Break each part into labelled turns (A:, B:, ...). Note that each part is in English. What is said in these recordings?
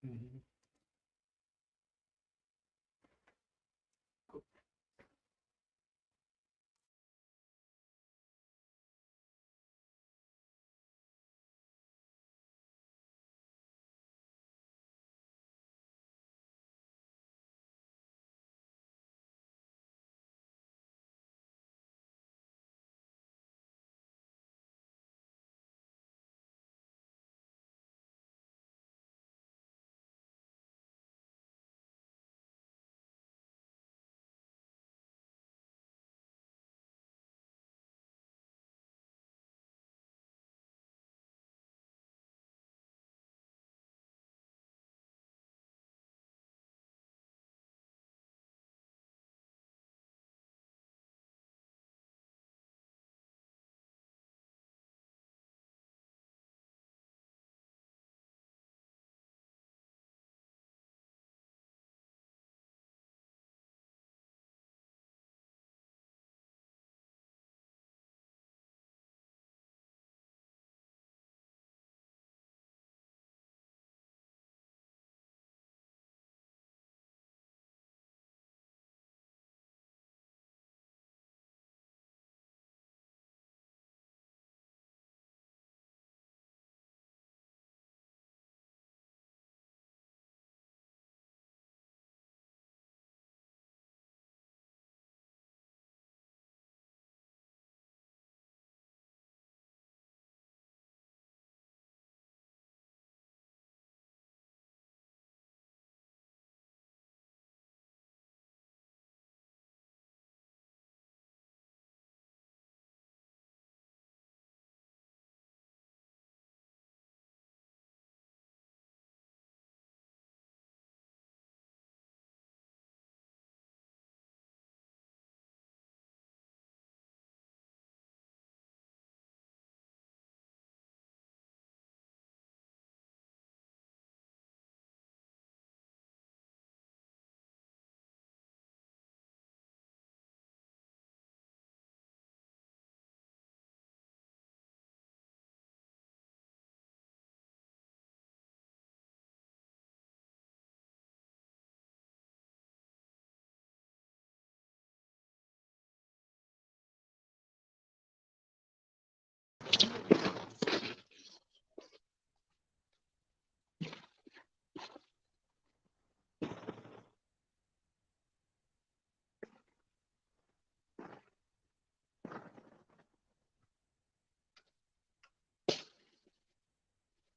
A: Mhm.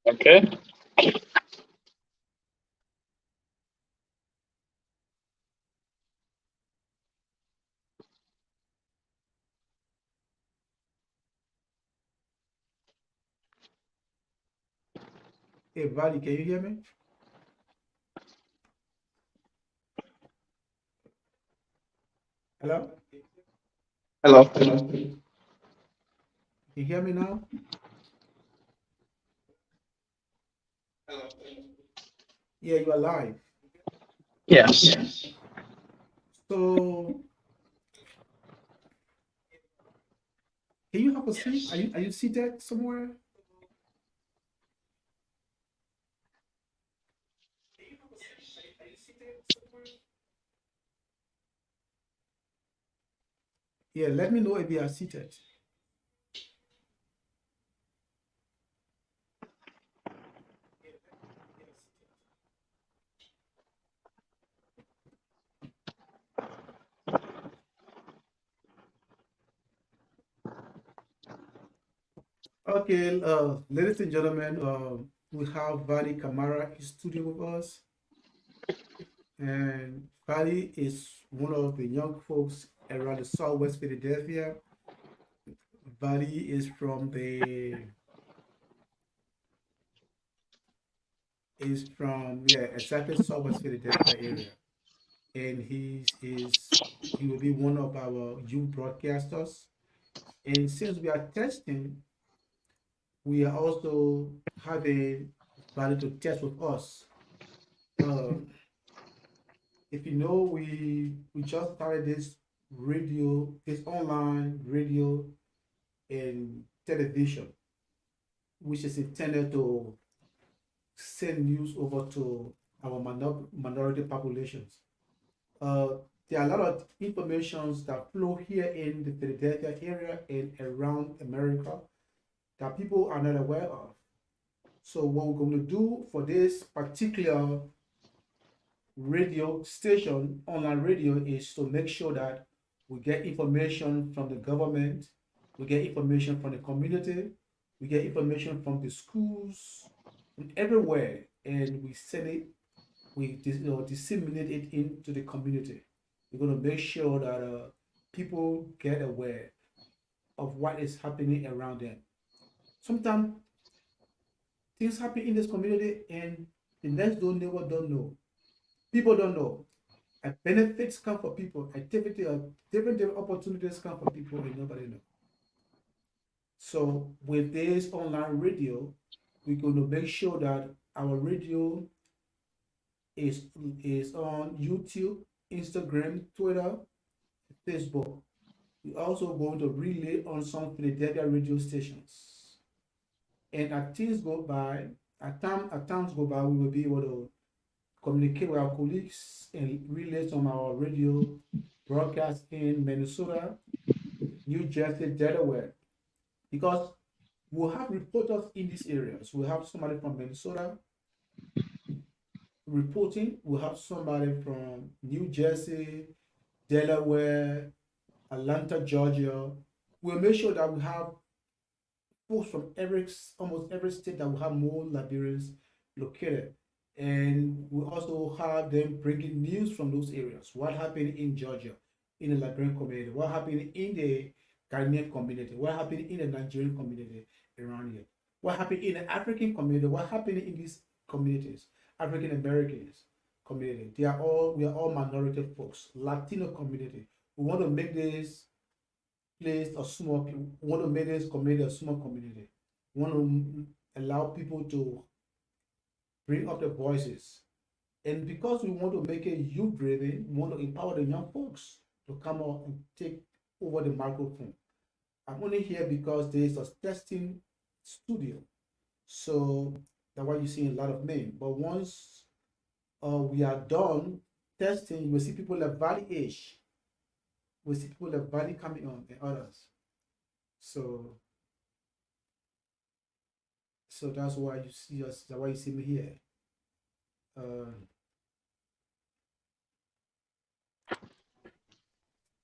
B: Okay.
A: Hey, Vali, can you hear me? Hello?
B: Hello.
A: Can you hear me now? Yeah, you are live.
B: Yes.
A: So, can you have a seat? Are you seated somewhere? Yeah, let me know if you are seated. Okay, ladies and gentlemen, we have Vali Kamara in studio with us, and Vali is one of the young folks around the Southwest Philadelphia. Vali is from yeah, exactly Southwest Philadelphia area, and he will be one of our youth broadcasters. And since we are testing, we are also having Vali to test with us. Um, if you know, we just started this online radio and television, which is intended to send news over to our minority populations. Uh, there are a lot of informations that flow here in the Philadelphia area and around America that people are not aware of. So what we're going to do for this particular radio station, online radio, is to make sure that we get information from the government, we get information from the community, we get information from the schools, from everywhere, and we send it, disseminate it into the community. We're going to make sure that people get aware of what is happening around them. Sometimes things happen in this community, and the next door neighbor don't know. People don't know. Benefits come for people. Activity of different opportunities come for people, and nobody know. So with this online radio, we're going to make sure that our radio is is on YouTube, Instagram, Twitter, Facebook. We're also going to relay on some Philadelphia radio stations. And as things go by, as times go by, we will be able to communicate with our colleagues and relay some of our radio broadcasts in Minnesota, New Jersey, Delaware, because we'll have reporters in these areas. We'll have somebody from Minnesota reporting, we'll have somebody from New Jersey, Delaware, Atlanta, Georgia. We'll make sure that we have folks from almost every state that will have more librarians located. And we also have them bringing news from those areas. What happened in Georgia, in the Liberian community? What happened in the Ghanaian community? What happened in the Nigerian community around here? What happened in the African community? What happened in these communities? African Americans community. We are all minority folks. Latino community. We want to make this place a small. We want to make this community a small community. We want to allow people to bring up their voices. And because we want to make it youth driven, we want to empower the young folks to come out and take over the microphone. I'm only here because there is a testing studio. So that's why you see a lot of men. But once we are done testing, you will see people like Valley Age. We see people like Valley coming on and others. So that's why you see us, that's why you see me here. Uh,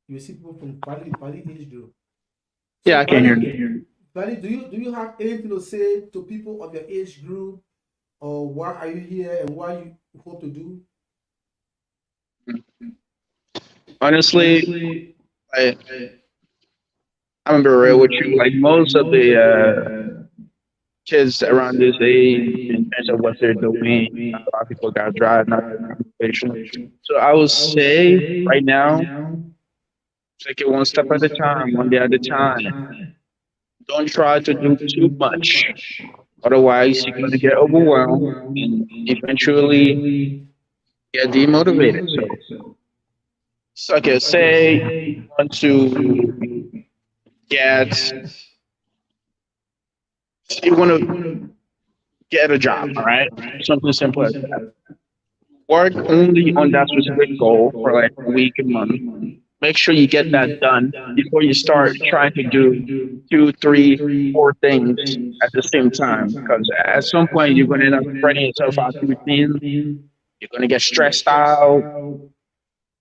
A: you see people from Valley age group.
B: Yeah,
A: So
B: I can hear
A: Valley,
B: you.
A: Valley, do you have anything to say to people of your age group, or why are you here and why you hope to do?
B: Honestly,
A: Honestly,
B: I
A: I,
B: I'm gonna be
A: I'm
B: real
A: gonna
B: with
A: be
B: you.
A: real with
B: Like
A: you. Like
B: most of
A: most
B: the
A: of the
B: kids
A: kids
B: around this
A: around this
B: age, in
A: age,
B: terms
A: in
B: of what
A: terms of
B: they're
A: what they're
B: doing, a
A: doing,
B: lot of people
A: a lot
B: got
A: of people
B: drive,
A: got
B: not
A: drive, not
B: motivation.
A: motivation.
B: So I would
A: So I would
B: say
A: say
B: right
A: right
B: now,
A: now,
B: take it one
A: take it
B: step
A: one
B: at a
A: step at a
B: time, one day
A: time,
B: at a
A: one day at a
B: time.
A: time.
B: Don't try
A: Don't
B: to
A: try
B: do
A: to
B: too
A: do too
B: much.
A: much.
B: Otherwise, you're gonna
A: Otherwise,
B: get
A: you're gonna get
B: overwhelmed
A: overwhelmed
B: and
A: and
B: eventually
A: eventually
B: get
A: get
B: demotivated.
A: demotivated. So,
B: Okay,
A: like I
B: say
A: say,
B: want
A: want
B: to
A: to
B: get
A: get,
B: you want
A: you
B: to
A: want to
B: get a
A: get
B: job,
A: a
B: all
A: job,
B: right?
A: right?
B: Something simple
A: Something
B: as that.
A: simple as
B: Work
A: work
B: only on
A: only
B: that
A: on that
B: specific
A: specific
B: goal for
A: goal
B: like
A: for
B: a
A: like
B: week
A: a
B: and
A: week
B: month.
A: and month.
B: Make sure you
A: Make
B: get
A: sure you
B: that
A: get
B: done
A: that done
B: before you
A: before you
B: start trying
A: start
B: to
A: trying
B: do
A: to do
B: two,
A: two,
B: three,
A: three,
B: four
A: four
B: things at
A: things
B: the
A: at
B: same
A: the same
B: time. Because
A: time.
B: at
A: Because
B: some
A: at
B: point, you're
A: some
B: going to
A: point
B: end
A: you're
B: up
A: going to end
B: spreading
A: up
B: yourself
A: spreading
B: out
A: yourself
B: too
A: out too
B: thin.
A: thin.
B: You're going to get
A: You're going to get
B: stressed
A: stressed
B: out,
A: out.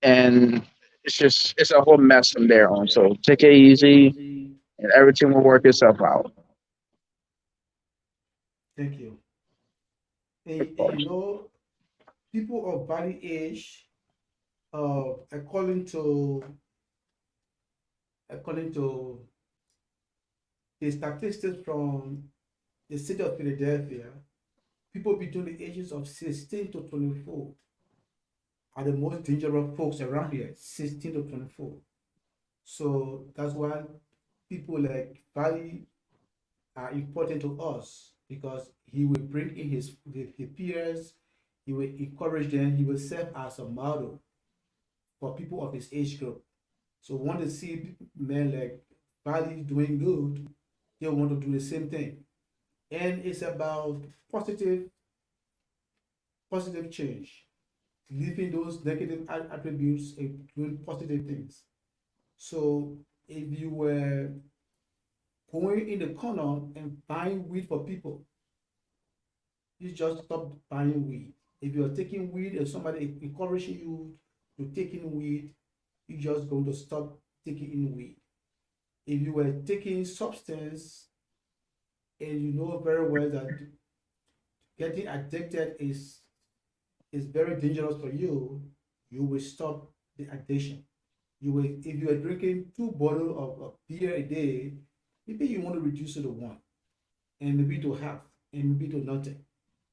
B: and it's a whole mess from there on. So take it
A: Take it
B: easy,
A: easy.
B: and everything will work
A: Everything will
B: itself
A: work
B: out.
A: itself out. Thank you.
B: Of
A: And
B: course.
A: people of Valley age, according to according to the statistics from the city of Philadelphia, people between the ages of 16 to 24 are the most dangerous folks around here, 16 to 24. So that's why people like Valley are important to us, because he will bring in his peers, he will encourage them, he will serve as a model for people of his age group. So want to see men like Valley doing good, they want to do the same thing. And it's about positive positive change, leaving those negative attributes and doing positive things. So if you were going in the corner and buying weed for people, you just stop buying weed. If you're taking weed and somebody encouraging you to take in weed, you just going to stop taking in weed. If you were taking substance and you know very well that getting addicted is very dangerous for you, you will stop the addiction. You will, if you are drinking 2 bottles of beer a day, maybe you want to reduce it to one, and maybe to half, and maybe to nothing.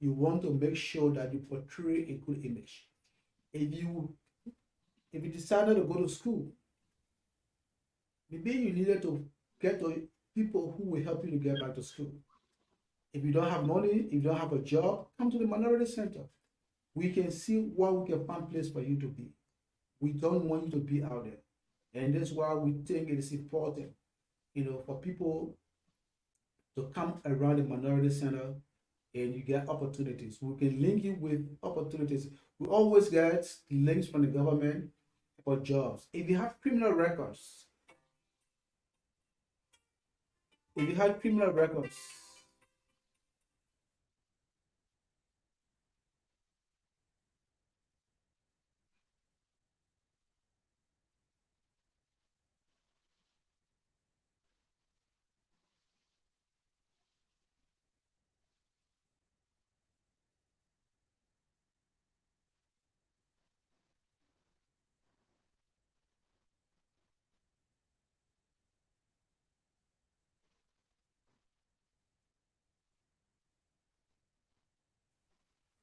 A: You want to make sure that you portray a good image. If you if you decided to go to school, maybe you needed to get to people who will help you to get back to school. If you don't have money, if you don't have a job, come to the minority center. We can see what we can find place for you to be. We don't want you to be out there. And that's why we think it is important, for people to come around the minority center and you get opportunities. We can link you with opportunities. We always get links from the government for jobs. If you have criminal records,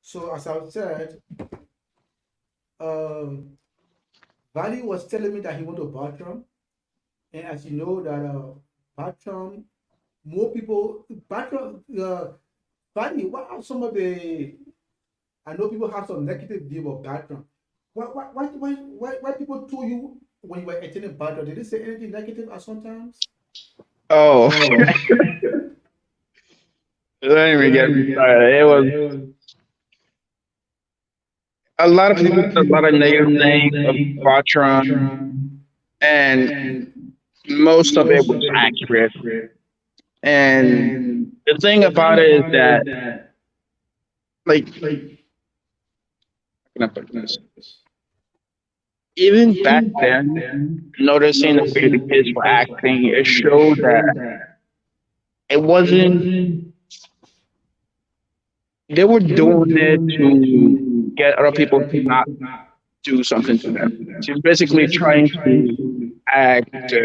A: so as I said, um, Valley was telling me that he went to Bartram, and as you know that Bartram, more people, Bartram, Valley, what are some of the, I know people have some negative view of Bartram. Why people told you when you were attending Bartram, did they say anything negative at sometimes?
B: Oh,
A: Oh,
B: don't even
A: don't
B: get me
A: even get me
B: started. It
A: started.
B: was
A: It was
B: a lot of
A: a
B: people
A: lot of
B: said a
A: people
B: lot of
A: said a lot
B: negative
A: of negative
B: things of
A: things of
B: Bartram,
A: Bartram,
B: and
A: and
B: most of it
A: most
B: was
A: of it was
B: accurate.
A: accurate.
B: And
A: And
B: the thing
A: the thing
B: about it is
A: about it
B: that,
A: is that,
B: like,
A: like,
B: how can I put this? Even back
A: even back
B: then,
A: then,
B: noticing the way
A: noticing
B: the
A: the way
B: kids
A: the
B: were
A: kids were
B: acting, it
A: acting, it
B: showed that
A: showed that
B: it
A: it
B: wasn't,
A: wasn't,
B: they were
A: they were
B: doing it
A: doing it
B: to
A: to
B: get other
A: get
B: people
A: other
B: to
A: people
B: not
A: to not
B: do
A: do
B: something to them.
A: something to them.
B: She's
A: She's
B: basically
A: basically
B: trying
A: trying
B: to
A: to
B: act
A: act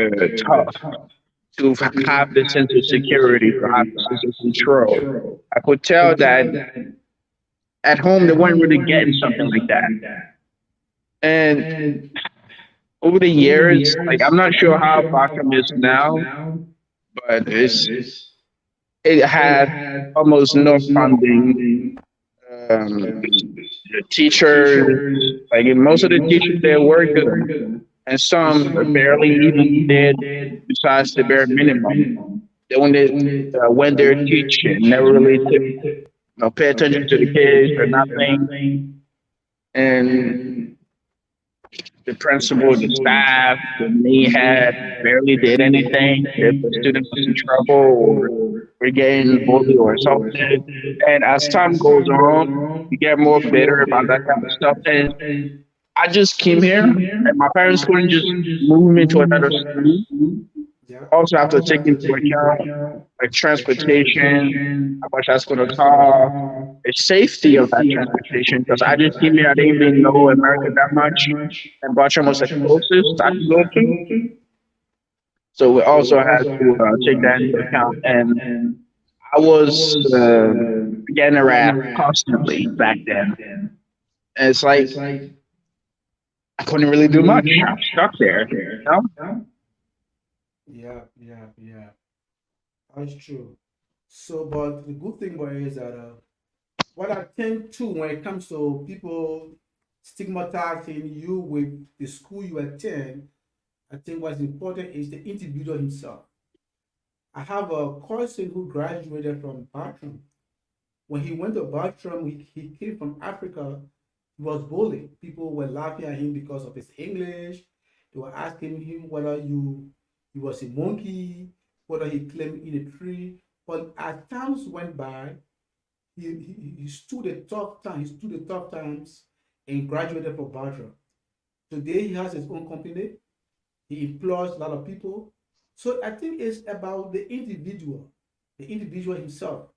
B: tough,
A: tough,
B: to
A: to
B: have the
A: have
B: sense
A: the
B: of
A: sense of
B: security, to have
A: security,
B: the
A: to
B: sense
A: have
B: of
A: the sense of
B: control.
A: control.
B: I could
A: I
B: tell
A: could
B: that
A: tell that
B: at home they
A: at
B: weren't
A: home they
B: really
A: weren't
B: getting
A: really
B: something
A: getting
B: like
A: something
B: that.
A: like that.
B: And
A: And
B: over the
A: over the
B: years, like I'm
A: years,
B: not
A: like I'm
B: sure
A: not
B: how
A: sure how
B: Bacham is
A: Bacham is
B: now,
A: now,
B: but
A: but
B: it
A: it
B: had
A: had
B: almost no
A: almost no
B: funding.
A: funding. Um,
B: The
A: the
B: teachers,
A: teachers,
B: like
A: like
B: most of
A: in
B: the
A: most of
B: teachers
A: the
B: there
A: teachers,
B: were
A: they were
B: good,
A: good,
B: and
A: and
B: some
A: some
B: barely
A: barely
B: even did
A: even did
B: besides the bare
A: besides the bare
B: minimum.
A: minimum.
B: They when
A: They
B: they
A: wanted
B: when they're
A: when they're
B: teaching, never
A: teaching,
B: really
A: never really took
B: pay
A: pay
B: attention to the
A: attention to the
B: kids or
A: kids or
B: nothing.
A: nothing.
B: And
A: And
B: the
A: the
B: principal, the
A: principal, the
B: staff,
A: staff,
B: when they
A: when they
B: had
A: had
B: barely did
A: barely did
B: anything, if
A: anything,
B: a
A: if the
B: student was in
A: student was in
B: trouble
A: trouble
B: or
A: or
B: were
A: were
B: getting bullied
A: getting
B: or
A: bullied or
B: assaulted.
A: assaulted.
B: And as
A: And
B: time
A: as
B: goes
A: time goes
B: on, you
A: on,
B: get
A: you
B: more
A: get more
B: bitter about that
A: bitter
B: kind
A: about
B: of
A: that
B: stuff.
A: kind of
B: And
A: stuff. And
B: I just
A: I
B: came
A: just
B: here,
A: came
B: and
A: here,
B: my
A: and
B: parents
A: my
B: couldn't
A: parents
B: just
A: couldn't just
B: move me to
A: move me
B: another
A: to another
B: school.
A: school. Yeah.
B: Also have to
A: Also
B: take
A: have to
B: into
A: take into
B: account
A: account
B: like
A: like
B: transportation,
A: transportation,
B: how much that's
A: how
B: going
A: much
B: to
A: that's going to
B: cost,
A: cost,
B: the
A: the
B: safety of that
A: safety of that
B: transportation. Because I
A: transportation.
B: just
A: Because I
B: came here,
A: just
B: I
A: came
B: didn't
A: here, I
B: even
A: didn't
B: know
A: even know
B: America that
A: America that
B: much,
A: much.
B: and Bartram was the
A: Bartram was the
B: closest I could
A: closest
B: go
A: I could
B: to.
A: go to.
B: So we
A: So
B: also
A: we
B: had
A: also
B: to
A: had to
B: take that
A: take
B: into
A: that into
B: account.
A: account.
B: And
A: And
B: I
A: I
B: was
A: was
B: getting
A: getting
B: harassed
A: harassed
B: constantly back
A: constantly
B: then.
A: back then.
B: And it's
A: And
B: like
A: it's like
B: I couldn't
A: I
B: really
A: couldn't
B: do
A: really
B: much.
A: do
B: I'm
A: much.
B: stuck
A: I'm
B: there.
A: stuck there.
B: You know?
A: You know? Yeah. That's true. So, but the good thing about it is that what I tend to when it comes to people stigmatizing you with the school you attend, I think what's important is the individual himself. I have a cousin who graduated from Bartram. When he went to Bartram, he came from Africa. He was bullied. People were laughing at him because of his English. They were asking him whether he was a monkey, whether he climbed in a tree. But as times went by, he stood the tough time. He stood the tough times and graduated from Bartram. Today he has his own company. He employs a lot of people. So I think it's about the individual himself.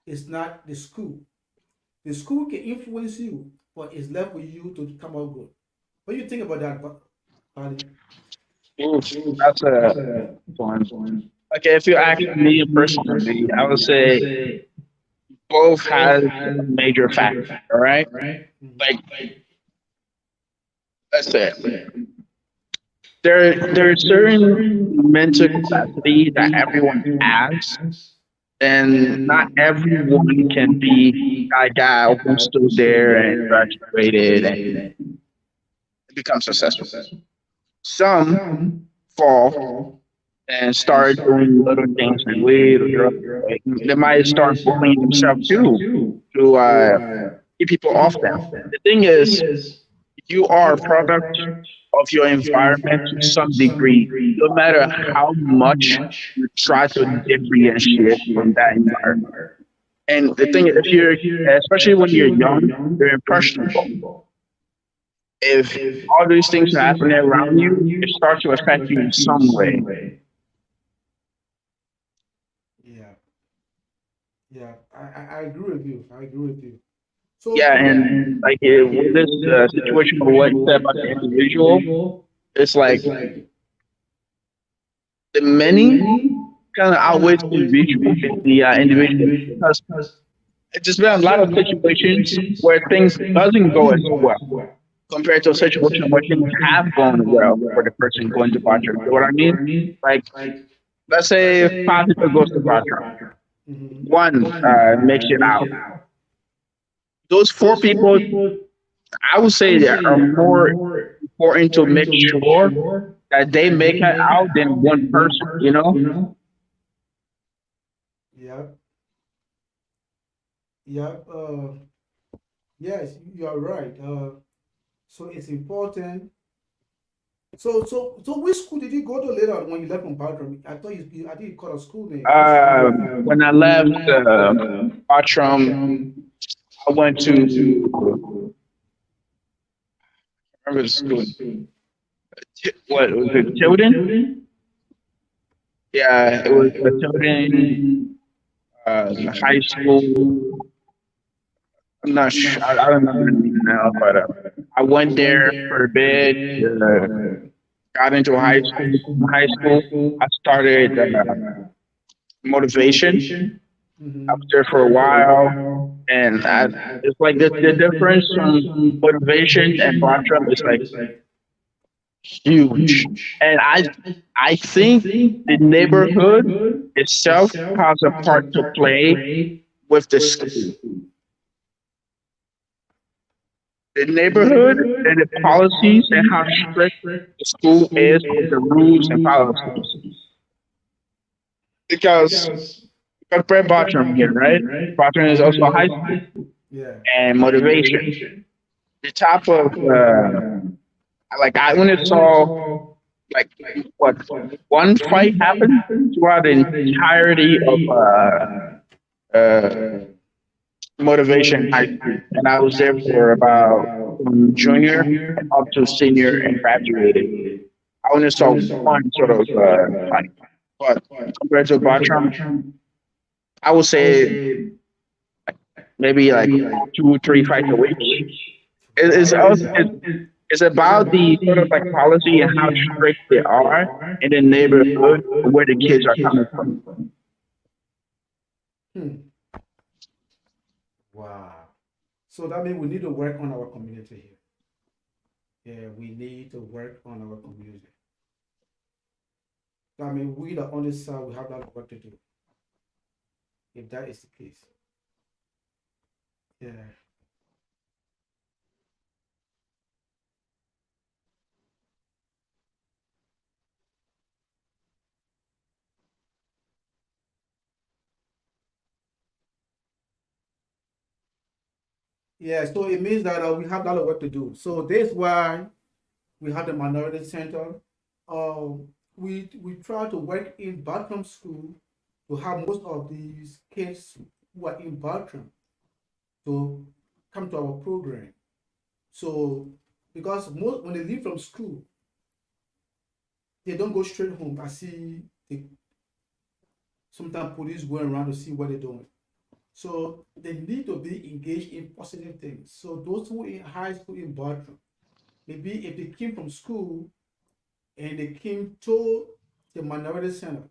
A: It's not the school. The school can influence you, but it's left with you to come out good. What do you think about that, Bali?
B: Oof, that's a one. Okay, if you ask me personally, I would say both has a major factor. All right,
A: Mhm.
B: like let's say there's certain mental capacity that everyone has, and not everyone can be that guy who stood there and graduated and become successful. Some fall and start doing little things like weed or drugs. Like, they might start bullying themselves too to keep people off them. The thing is, you are a product of your environment to some degree, no matter how much you try to differentiate from that environment. And the thing is, if you're, especially when you're young, you're impressionable. If all these things are happening around you, it starts to affect you in some way.
A: Yeah, yeah, I agree with you. I agree with you. So
B: Yeah,
A: from
B: and like with this situation of what you said about the individual, it's like the many kind of outweighs the individual because it's just been a lot of situations where things doesn't go as well compared to a situation where things have gone well for the person going to Bartram. You know what I mean? Like, let's say five people goes to Bartram,
A: Mhm.
B: one makes it out. Those four people, I would say, that are more important to make sure that they make it out than one person. You know?
A: Yeah, yeah, yes, you are right. So it's important. So which school did you go to later on when you left from Bartram? I thought I think you called a school name. Which school?
B: When I left Bartram, I went to remember the school. What was it? Tilden? Yeah, it was Tilden High School. I'm not sure. I don't remember the name now, but I went there for a bit. Got into high school. From high school, I started motivation. I was
A: Mm-hmm.
B: there for a while, and it's like the difference from motivation and Bartram is like huge. And I think the neighborhood itself has a part to play with the school. The neighborhood and the policies and how strict the school is with the rules and policies. Because compare Bartram here, right? Bartram is also a high school
A: Yeah.
B: and motivation. The type of like I when it saw like what one fight happened throughout the entirety of uh, motivation high school, and I was there for about from junior and up to senior and graduated. I only saw one sort of fight, but compared to Bartram, I would say maybe like two, three fights a week. It's also it's about the sort of like policy and how strict they are in the neighborhood where the kids are coming from.
A: Hmm. Wow. So that means we need to work on our community here. Yeah, we need to work on our community. I mean, we the on this side, we have that work to do. If that is the case. Yeah. Yeah, so it means that we have a lot of work to do. So that's why we have the minority center. Uh, we try to work in Bartram school to have most of these kids who are in Bartram to come to our program. So because most when they leave from school, they don't go straight home. I see the sometimes police going around to see what they're doing. So they need to be engaged in positive things. So those who in high school in Bartram, maybe if they came from school and they came to the minority center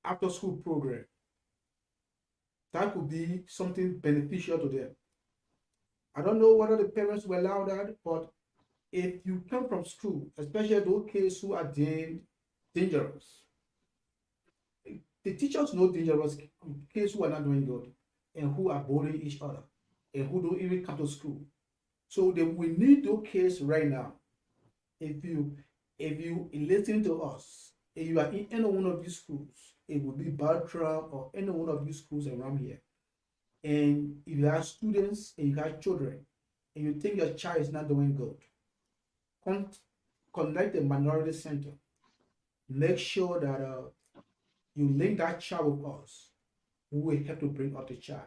A: after school program, that could be something beneficial to them. I don't know whether the parents will allow that, but if you come from school, especially those kids who are deemed dangerous, the teachers know dangerous kids who are not doing good and who are bullying each other and who don't even come to school. So we need those kids right now. If you listen to us, if you are in any one of these schools, it will be Bartram or any one of these schools around here. And if you have students and you have children, and you think your child is not doing good, con- connect the minority center. Make sure that you link that child with us. We will help to bring up the child.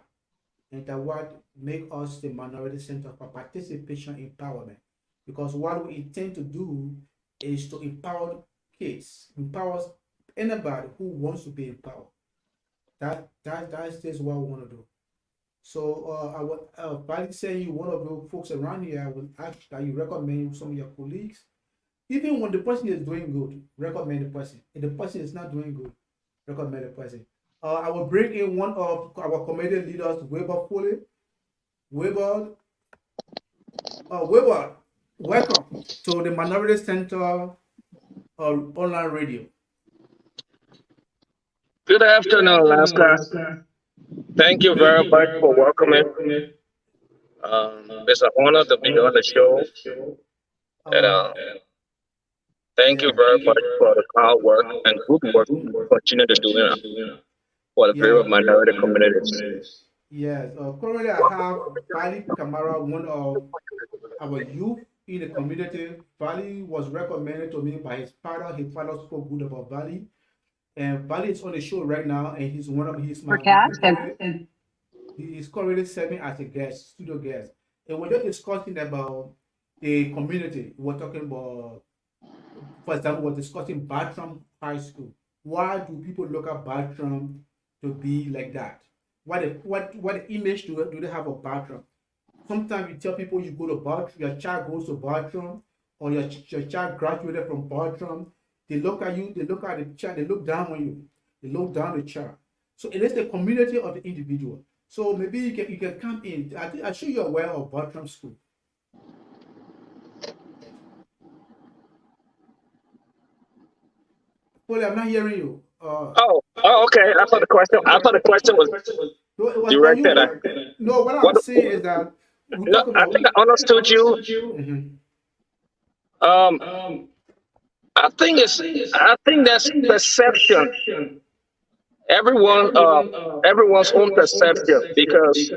A: And that what make us the minority center for participation empowerment. Because what we intend to do is to empower kids, empower anybody who wants to be empowered. That's just what we want to do. So I would by saying you one of the folks around here, I would ask that you recommend some of your colleagues. Even when the person is doing good, recommend the person. If the person is not doing good, recommend the person. I will bring in one of our committee leaders, Weber Foley. Weber, Weber, welcome to the Minority Center online radio.
B: Good afternoon, Alaska. Thank you very much for welcoming. It's an honor to be on the show, and
A: Uh,
B: thank you
A: yeah.
B: very much for the hard work and good work you continue to do for the
A: Yeah.
B: various minority communities.
A: Yes. Currently, I have Vali Kamara, one of our youth in the community. Vali was recommended to me by his father. His father spoke good about Vali. And Vali is on the show right now, and he's my
C: Forecast
A: he is currently serving as a guest, studio guest. And we're just discussing about the community. We're talking about, for example, we're discussing Bartram High School. Why do people look at Bartram to be like that? What image do they have of Bartram? Sometimes you tell people you go to Bartram, your child goes to Bartram, or your child graduated from Bartram. They look at you, they look at the child, they look down on you, they look down the child. So it is the community of the individual. So maybe you can come in. I think I'm sure you're aware of Bartram School. Polly, I'm not hearing you.
B: Okay. I thought the question was
A: No, it was for
B: directed at
A: you. No, what I'm
B: what.
A: saying is that we
B: No,
A: talk
B: I
A: about.
B: think I understood you.
A: Mhm.
B: Um, I think that's perception. Everyone, everyone's own perception. Because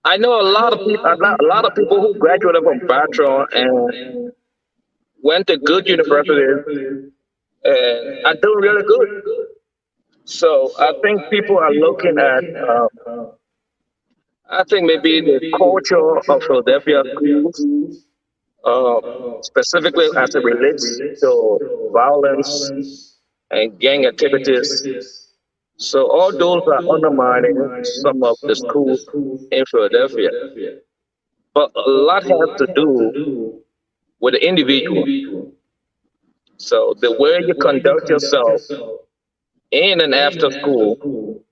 B: I know a lot of people who graduated from Bachelor and went to good universities and are doing really good. So I think people are looking at, I think maybe the culture of Philadelphia schools, uh, specifically as it relates to violence and gang activities. So all those are undermining some of the schools in Philadelphia. But a lot has to do with the individual. So the way you conduct yourself in and after school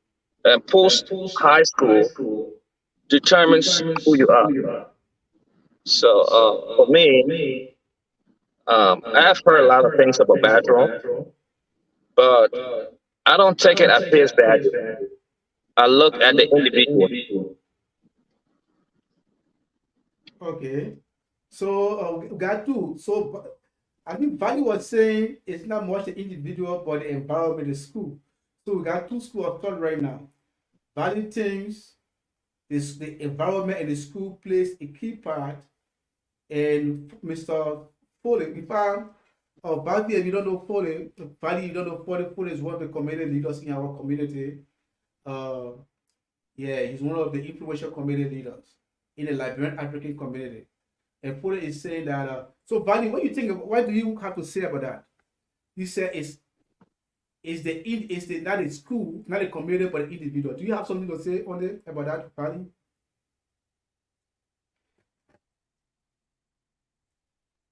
B: and post high school determines who you are. So for me, I've heard a lot of things about bathroom, but I don't take it at face value. I look at the individual.
A: Okay. So we got two. So I think Valley was saying it's not much the individual but the environment, the school. So we got two school of thought right now. Valley thinks This the environment in the school plays a key part. And Mr. Foley, if I'm Badi, if you don't know Foley, Badi, you don't know Foley. Foley is one of the community leaders in our community. Uh, yeah, he's one of the influential community leaders in the Liberian African community. And Foley is saying that. So, Badi, what do you think? What do you have to say about that? You said it's the not a school, not a community, but an individual. Do you have something to say on it about that, Badi?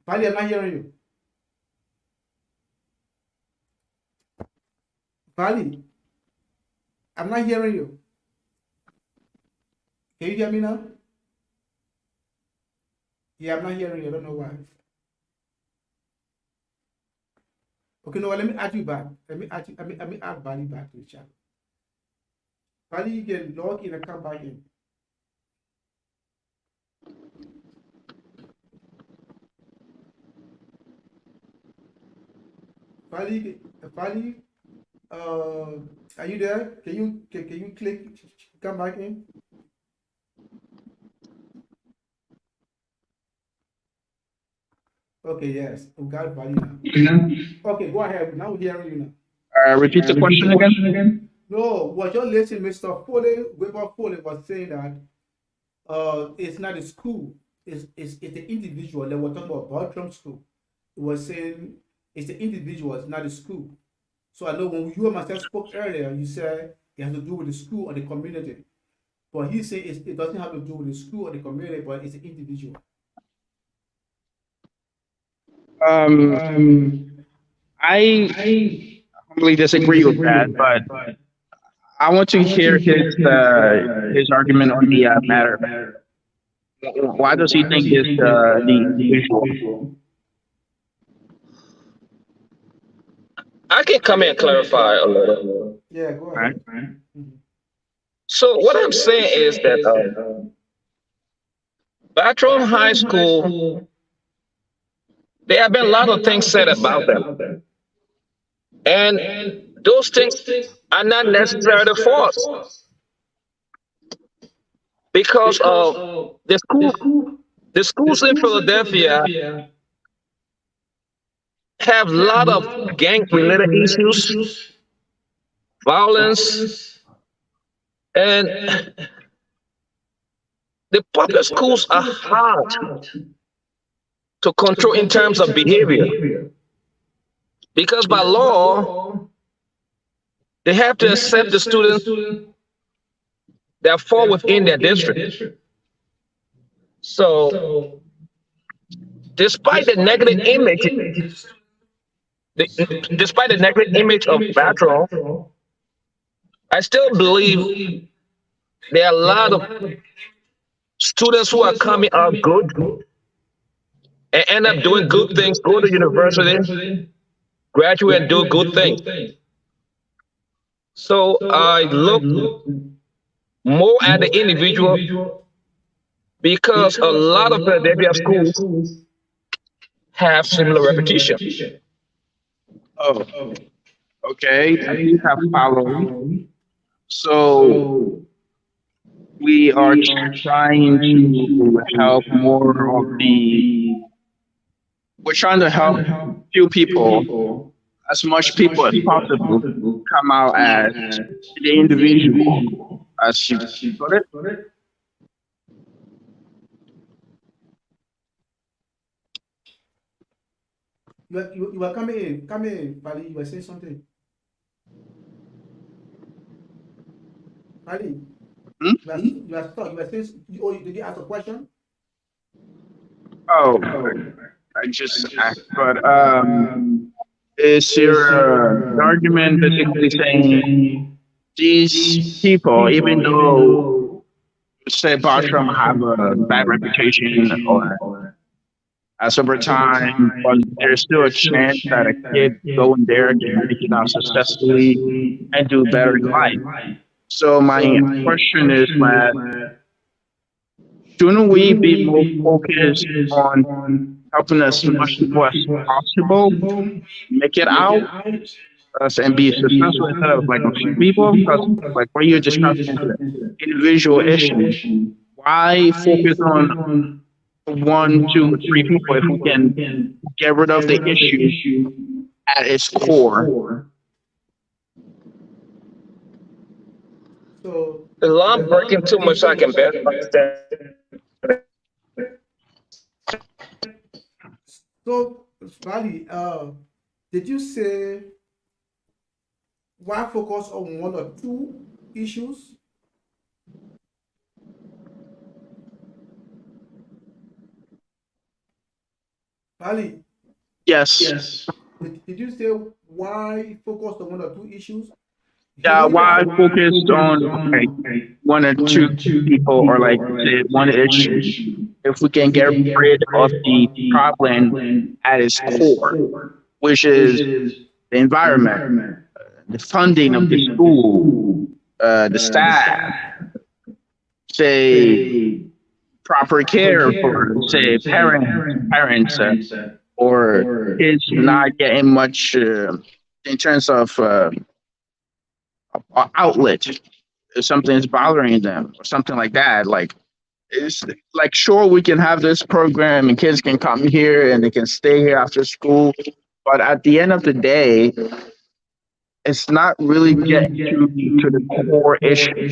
A: Badi, I'm not hearing you. Badi, I'm not hearing you. Can you hear me now? Yeah, I'm not hearing you. I don't know why. Okay, no, let me add you back. Let me add Bali back to the chat. Bali, you can log in and come back in. Bali, Bali, are you there? Can you click come back in? Okay, yes, we got Bali now. Okay, go ahead. Now we're hearing you now.
B: Repeat the question again.
A: No, what you're listening, Mr. Foley, Weber Foley was saying that it's not a school, it's the individual. They were talking about Bartram School. It was saying it's the individual, it's not the school. So I know when you and myself spoke earlier, you said it has to do with the school or the community. But he said it doesn't have to do with the school or the community, but it's the individual.
B: Um, I humbly disagree with that, but I want to hear his argument on the matter. Why does he think it's the individual?
C: I can come in and clarify a little.
A: Yeah, go
B: Right?
A: ahead. Mhm.
C: So what I'm saying is that Baton High School, there have been a lot of things said about them, and those things are not necessarily false because of the school. The schools in Philadelphia have a lot of gang-related issues, violence, and the public schools are hard to control in terms of behavior because by law they have to accept the students that fall within their district. So, despite the negative image, despite the negative image of Baton, I still believe there are a lot of students who are coming out good and end up doing good things, go to university, graduate, and do good things. So I look more at the individual because a lot of Philadelphia schools have similar reputation.
B: Oh, okay. I think I follow. So we are trying to help more of the. We're trying to help few people, as much people as possible, come out as the individual, as you put it.
A: You were coming in, Bali. You were saying something, Bali.
B: Hmm?
A: You are stuck. You were saying. Oh, did you ask a question?
B: Oh, I just asked, but is your argument basically saying these people, even though say Bartram have a bad reputation or as over time, but there's still a chance that a kid going there can make it out successfully and do better in life. So my question is that shouldn't we be more focused on helping as much people as possible make it out us and be successful instead of like a few people? Because like what you're discussing is an individual issue. Why focus on one, two, or three people if we can get rid of the issue at its core?
A: So
C: The law
A: the
C: breaking too much so I can better understand.
A: so Valley, did you say why focus on one or two issues? Valley,
B: Yes.
A: did you say why focus on one or two issues? You
B: Yeah,
A: know
B: why
A: that.
B: focused on like one or two people or like say one issue if we can get rid of the problem at its core, which is the environment, the funding of the school, the staff, say proper care for say parents or kids not getting much in terms of outlet if something's bothering them or something like that. Like it's like sure we can have this program and kids can come here and they can stay here after school, but at the end of the day, it's not really getting to the core issue.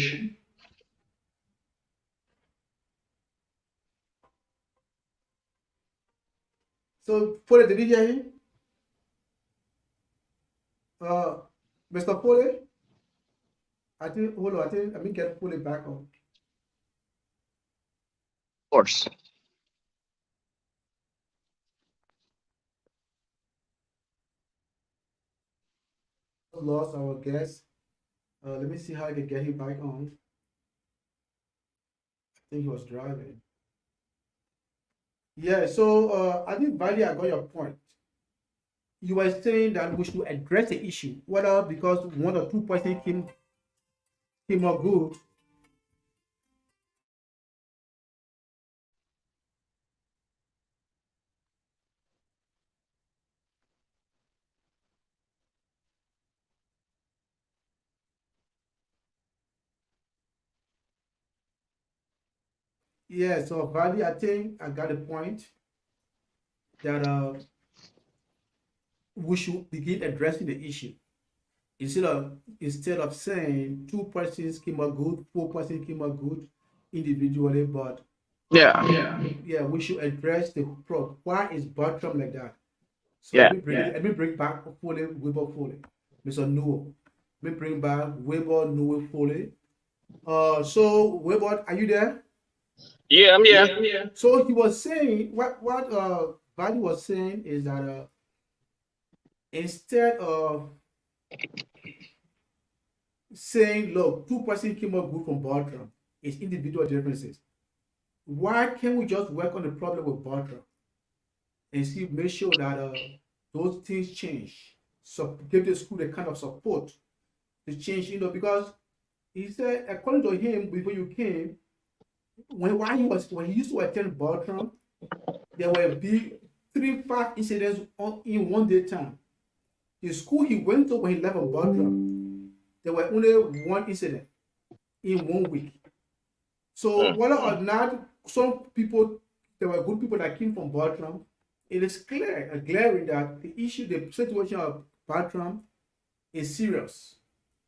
A: So Foley, did you hear him? Uh, Mr. Foley, I think hold on, I think let me get Foley back on.
B: Of course.
A: Lost our guest. Let me see how I can get him back on. I think he was driving. Yeah, so I think Valley, I got your point. You were saying that we should address the issue, whether because one or two person came up good. Yeah, so Valley, I think I got a point that we should begin addressing the issue instead of saying two persons came out good, four persons came out good individually, but
B: Yeah.
A: yeah, we should address the problem. Why is Bertram like that? So
B: Yeah.
A: let me bring back Foley, Weber Foley, Mr. Newell. Let me bring back Weber Newell Foley. So Weber, are you there?
C: Yeah, I'm here.
A: So he was saying what Valley was saying is that instead of saying, look, two persons came up good from Bertram, it's individual differences. Why can't we just work on the problem with Bertram and see make sure that those things change? So give the school the kind of support to change, because he said according to him before you came, when he used to attend Bertram, there were big 3 5 incidents in one day time. The school he went to when he left on Bertram, there were only one incident in 1 week. So
C: Mm.
A: whether or not some people, there were good people that came from Bertram, it is clear and glaring that the situation of Bertram is serious.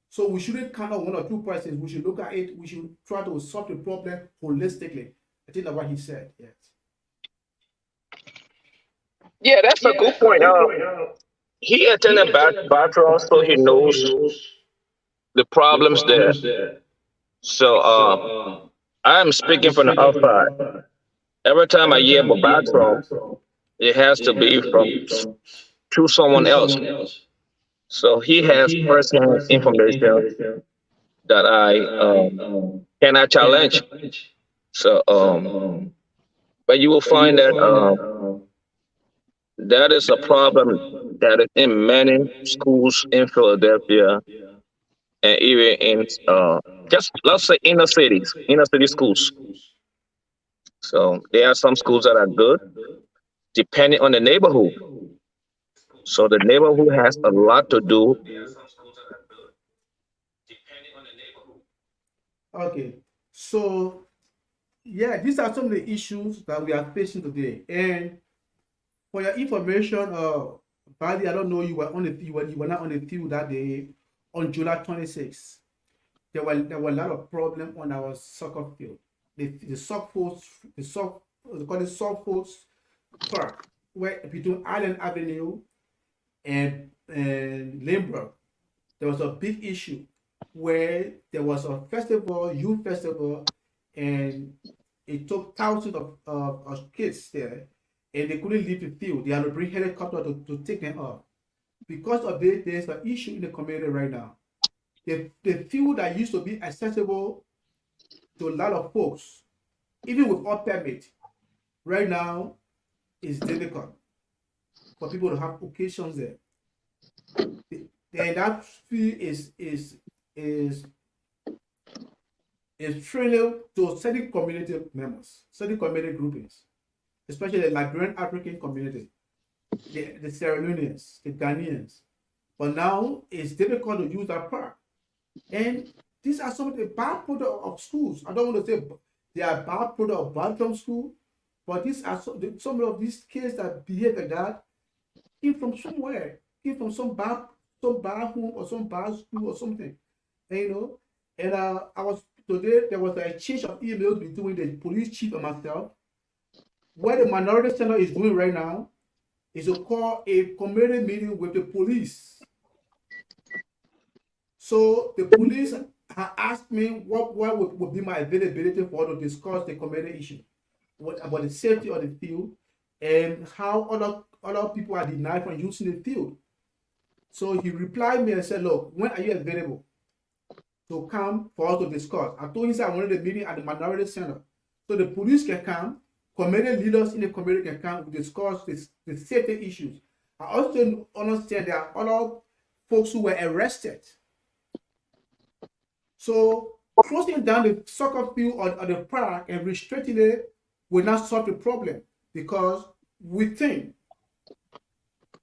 A: So we shouldn't count on one or two persons. We should look at it. We should try to solve the problem holistically. I think that's what he said. Yes.
C: Yeah, that's a good point. He attended Batra, so he knows the problems there. So I'm speaking from the outside. Every time I hear about Batra, it has to be through someone else. So he has personal information that I cannot challenge. So, but you will find that that is a problem that is in many schools in Philadelphia and even in just let's say inner city schools. So there are some schools that are good depending on the neighborhood. So the neighborhood has a lot to do.
A: Okay, so yeah, these are some of the issues that we are facing today. And for your information, Bali, I don't know you were on the field, you were not on the field that day on July 26th. There were a lot of problems on our soccer field. The soccer the sock they call it soccer park where between Island Avenue and Limburg, there was a big issue where there was a festival, youth festival, and it took thousands of kids there, and they couldn't leave the field. They had to bring helicopter to take them off. Because of this, there's an issue in the community right now. The field that used to be accessible to a lot of folks, even with all permit, right now is difficult for people to have occasions there. And that field is is training to certain community members, certain community groupings, especially the Liberian African community, the Sierra Leoneans, the Ghanaians. But now it's difficult to use that park. And these are some of the bad product of schools. I don't want to say they are bad product of Bartram School, but these are some of these kids that behave like that came from somewhere, came from some bad home or some bad school or something. And, and I was today there was a exchange of emails between the police chief and myself. What the minority center is doing right now is to call a community meeting with the police. So the police have asked me what would be my availability for to discuss the community issue, about the safety of the field and how other people are denied from using the field. So he replied me and said, look, when are you available to come for us to discuss? I told him I wanted a meeting at the minority center. So the police can come, community leaders in the community can come to discuss the safety issues. I also understand there are other folks who were arrested. So closing down the soccer field or the park and restricting it will not solve the problem, because we think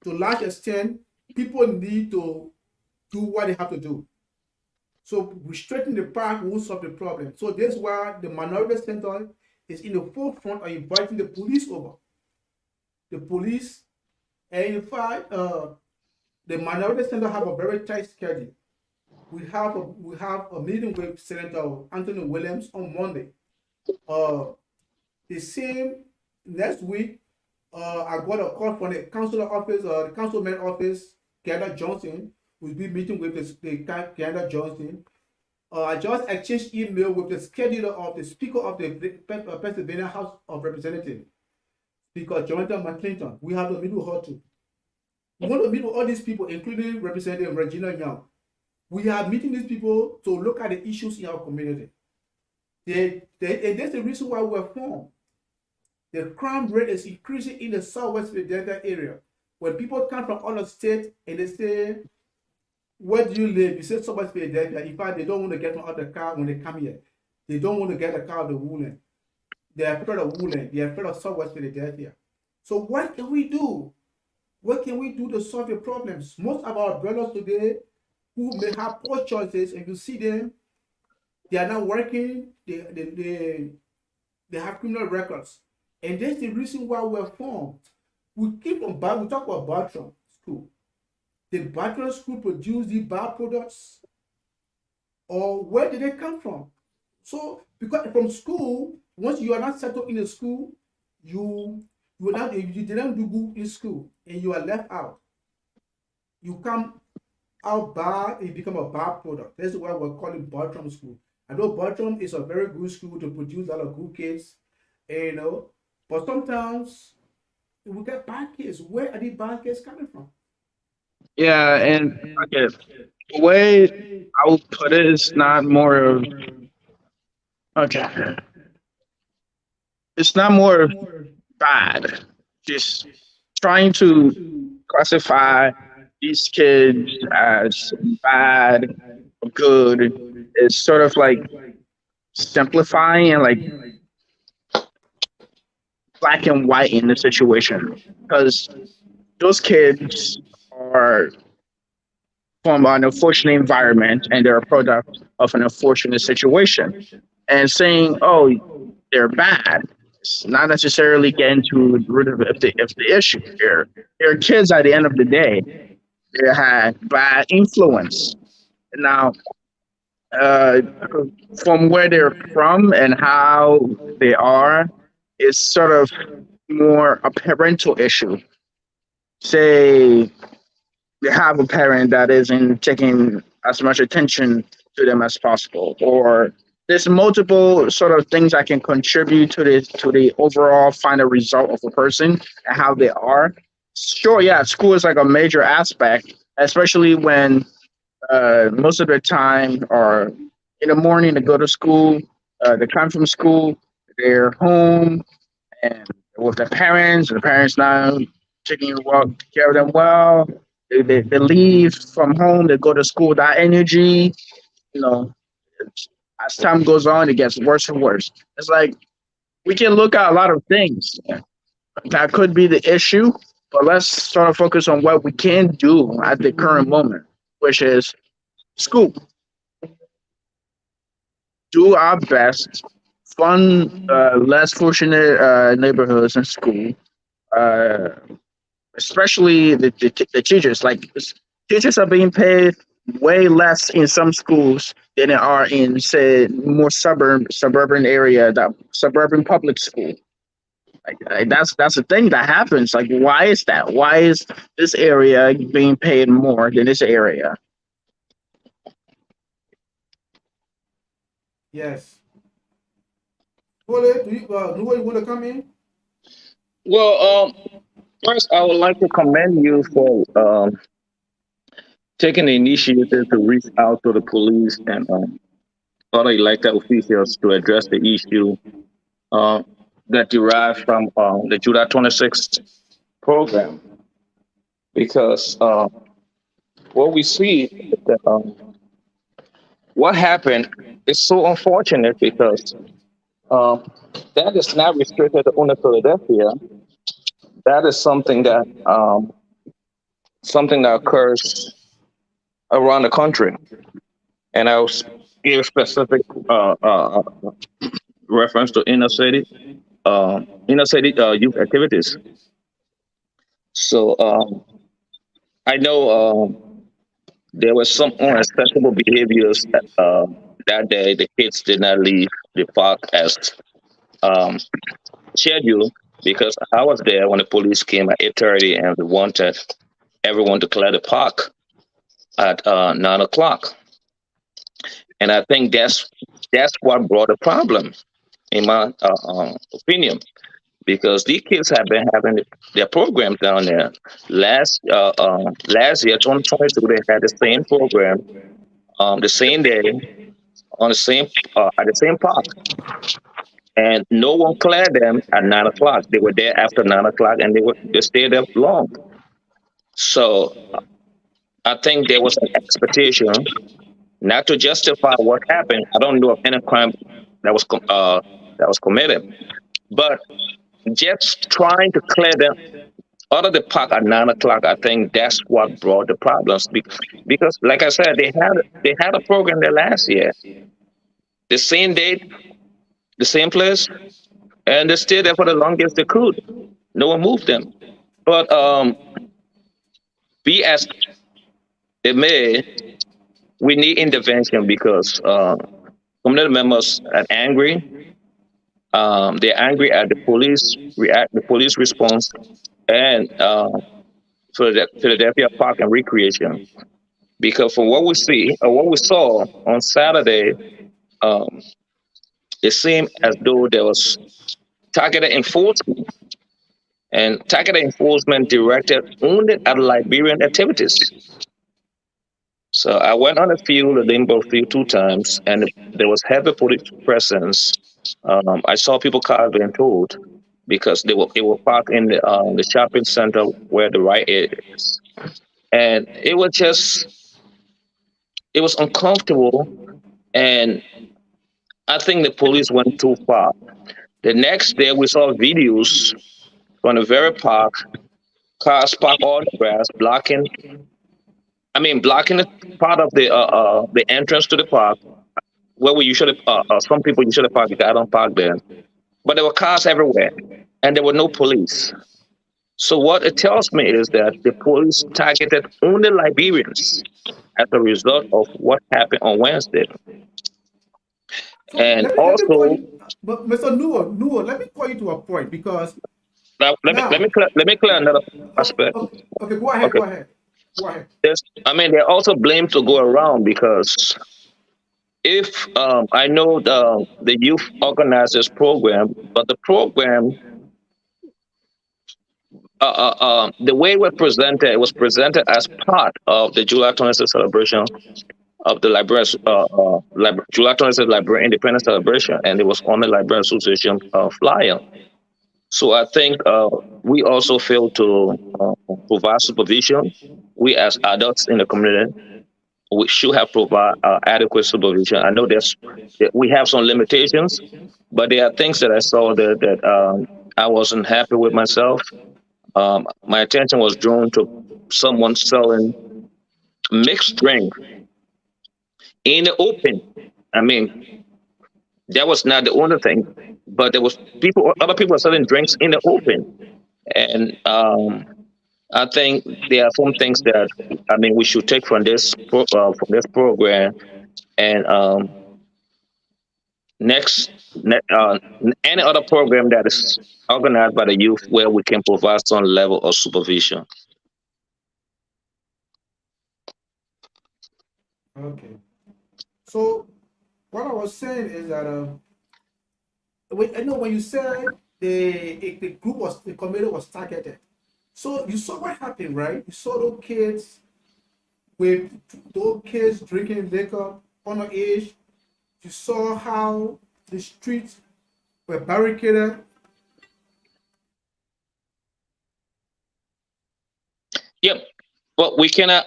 A: to a large extent people need to do what they have to do. So restricting the park won't solve the problem. So that's why the minority center is in the forefront of inviting the police over. The police, and in fact, the minority center have a very tight schedule. We have a meeting with Senator Anthony Williams on Monday. The same next week, I got a call from the councilor office, the councilman office, Canada Johnson. We'll be meeting with the Canada Johnson. I just exchanged email with the scheduler of the Speaker of the Pennsylvania House of Representatives, Speaker Jonathan McClinton. We have to meet with her too. We want to meet with all these people, including Representative Regina Young. We are meeting these people to look at the issues in our community. And that's the reason why we're formed. The crime rate is increasing in the Southwest Philadelphia area. When people come from other states and they say, where do you live? You say Southwest Philadelphia. In fact, they don't want to get out of the car when they come here. They don't want to get the car out of the Woodland. They're afraid of Woodland. They're afraid of Southwest Philadelphia. So what can we do? What can we do to solve the problems? Most of our brothers today who may have poor choices, and you see them, they are not working, they have criminal records. And that's the reason why we're formed. We talk about Bartram School. Did Bartram School produce the bad products? Or where did they come from? So, because from school, once you are not settled in the school, you didn't do good in school and you are left out. You come out bad and you become a bad product. That's why we're calling Bartram School. I know Bartram is a very good school to produce a lot of good kids, but sometimes we get bad kids. Where are these bad kids coming from?
B: Yeah, and okay, the way I would put it is not more of okay. It's not more of bad. Just trying to classify these kids as bad or good is sort of like simplifying and like black and white in the situation. Because those kids are from an unfortunate environment and they're a product of an unfortunate situation. And saying, oh, they're bad, it's not necessarily getting to the root of the issue. They're kids at the end of the day. They had bad influence. Now, uh, from where they're from and how they are, is sort of more a parental issue. Say they have a parent that isn't taking as much attention to them as possible, or there's multiple sort of things that can contribute to the overall final result of a person and how they are. Sure, yeah, school is like a major aspect, especially when most of the time or in the morning to go to school, they come from school, they're home and with their parents, the parents now taking care of them well. They leave from home, they go to school, that energy, you know, as time goes on, it gets worse and worse. It's like we can look at a lot of things that could be the issue, but let's sort of focus on what we can do at the current moment, which is school. Do our best, fund less fortunate neighborhoods in school, uh, especially the teachers. Like teachers are being paid way less in some schools than they are in, say, more suburban area, that suburban public school. Like that's the thing that happens. Like, why is that? Why is this area being paid more than this area?
A: Yes. Wole, do you want to come in?
C: Well, first, I would like to commend you for taking the initiative to reach out to the police and other elected officials to address the issue uh, that derived from the July 26th program. Because what we see is that what happened is so unfortunate because um, that is not restricted to only Philadelphia. That is something that occurs around the country. And I'll give specific reference to inner city youth activities. So I know there were some unacceptable behaviors that day. The kids did not leave the park as um, scheduled because I was there when the police came at 8:30 and we wanted everyone to clear the park at 9 o'clock. And I think that's what brought the problem, in my opinion, because these kids have been having their program down there. Last year, 2022, they had the same program, the same day, on the same at the same park, and no one cleared them at 9 o'clock. They were there after 9 o'clock, and they stayed there long. So I think there was an expectation, not to justify what happened. I don't know of any crime that that was committed, but just trying to clear them out of the park at 9 o'clock, I think that's what brought the problems. Because, like I said, they had a program there last year, the same date, the same place, and they stayed there for the longest they could. No one moved them. But be as it may, we need intervention because community members are angry. They're angry at the police response, and Philadelphia Park and Recreation. Because from what we see, or what we saw on Saturday, um, it seemed as though there was targeted enforcement, and targeted enforcement directed only at Liberian activities. So I went on the field, the Limbo field, 2 times, and there was heavy police presence. I saw people cars being towed because they were parked in the shopping center where the right is, and it was uncomfortable, and I think the police went too far. The next day, we saw videos from the very park cars parked on the grass, blocking. I mean, blocking the part of the entrance to the park where we usually some people usually park. I don't park there, but there were cars everywhere, and there were no police. So what it tells me is that the police targeted only Liberians as a result of what happened on Wednesday.
A: So
C: And
A: let me call
C: also,
A: you, but Mr. Nuo, let me call you to a point because
C: now
A: now,
C: let me clear another
A: oh,
C: aspect.
A: okay, okay, go ahead,
C: Okay,
A: go ahead, go ahead.
C: I mean, there are also blames to go around because if I know the youth organized this program, but the program, the way it was presented as part of the July 26th celebration of the July 26th Liberian Independence Celebration, and it was on the Liberian Association flyer. So I think we also fail to provide supervision. We as adults in the community, we should have provide adequate supervision. I know that we have some limitations, but there are things that I saw that I wasn't happy with myself. My attention was drawn to someone selling mixed drink in the open. I mean, that was not the only thing, but there was other people were selling drinks in the open, and I think there are some things that I mean we should take from from this program and next, any other program that is organized by the youth where we can provide some level of supervision.
A: Okay. So what I was saying is that I know when you said the committee was targeted. So you saw what happened, right? You saw with those kids drinking liquor underage. You saw how the streets were barricaded.
C: Yep. But we cannot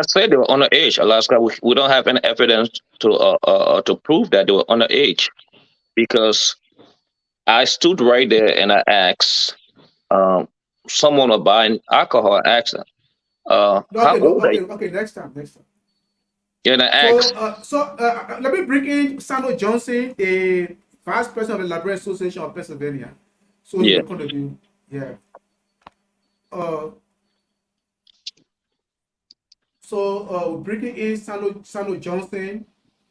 C: say they were underage, Alaska. We don't have any evidence to prove that they were underage because I stood right there and I asked um, someone was buying alcohol. I asked,
A: No,
C: "How
A: okay, no,
C: old are you?"
A: okay. Next time, next time.
C: And I
A: So,
C: asked,
A: let me bring in Samuel Johnson, the vice president of the Librarian Association of Pennsylvania, so he
C: "Yeah,
A: will contribute. Yeah. Uh, we're bringing in Samuel Johnson.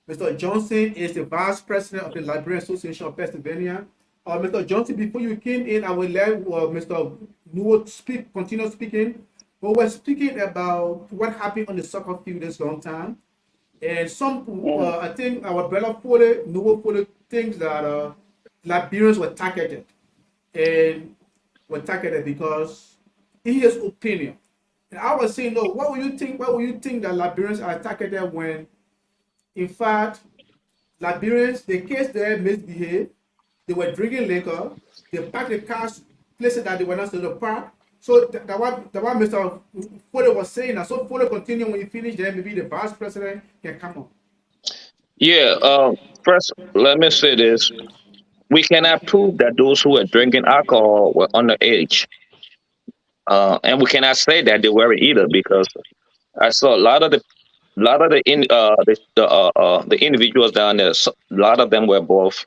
A: Mr. Johnson is the vice president of the Librarian Association of Pennsylvania. Mr. Johnson, before you came in, I will let Mr. Newell continue speaking. But we're speaking about what happened on the soccer field this long time. And I think our brother Noah Foley thinks that Liberians were targeted and were targeted because in his opinion. And I was saying, no, what will you think? What will you think that Liberians are targeted when, in fact, Liberians, the kids there misbehaved, they were drinking liquor, they parked the cars places that they were not supposed to park. So that what Mr. Foley was saying. And so Foley continue when you finish, then maybe the vice president can come on.
C: yeah." First, let me say this: we cannot prove that those who were drinking alcohol were underage, and we cannot say that they were either because I saw a lot of the individuals down there. A lot of them were both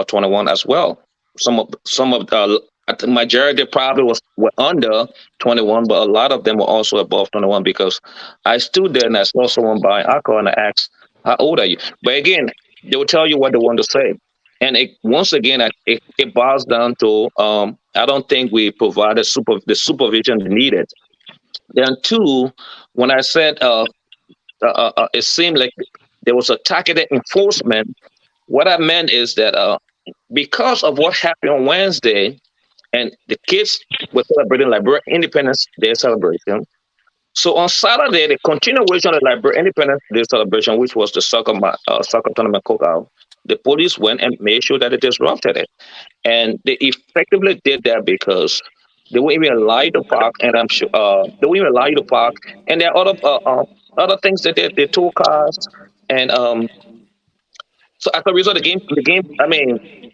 C: 21 as well. The majority probably were under 21, but a lot of them were also above 21 because I stood there and I saw someone buying alcohol and I asked, "How old are you?" But again, they will tell you what they want to say, and once again, it boils down to I don't think we provided the supervision needed. Then two, when I said it seemed like there was a targeted enforcement. What I meant is that because of what happened on Wednesday, and the kids were celebrating Liberia Independence Day celebration. So on Saturday, the continuation of the Liberia Independence Day celebration, which was the soccer tournament cookout, the police went and made sure that they disrupted it, and they effectively did that because they wouldn't even allow you to park, and I'm sure they wouldn't even allow you to park, and there are other things that they took cars, and so as a result, the game, I mean,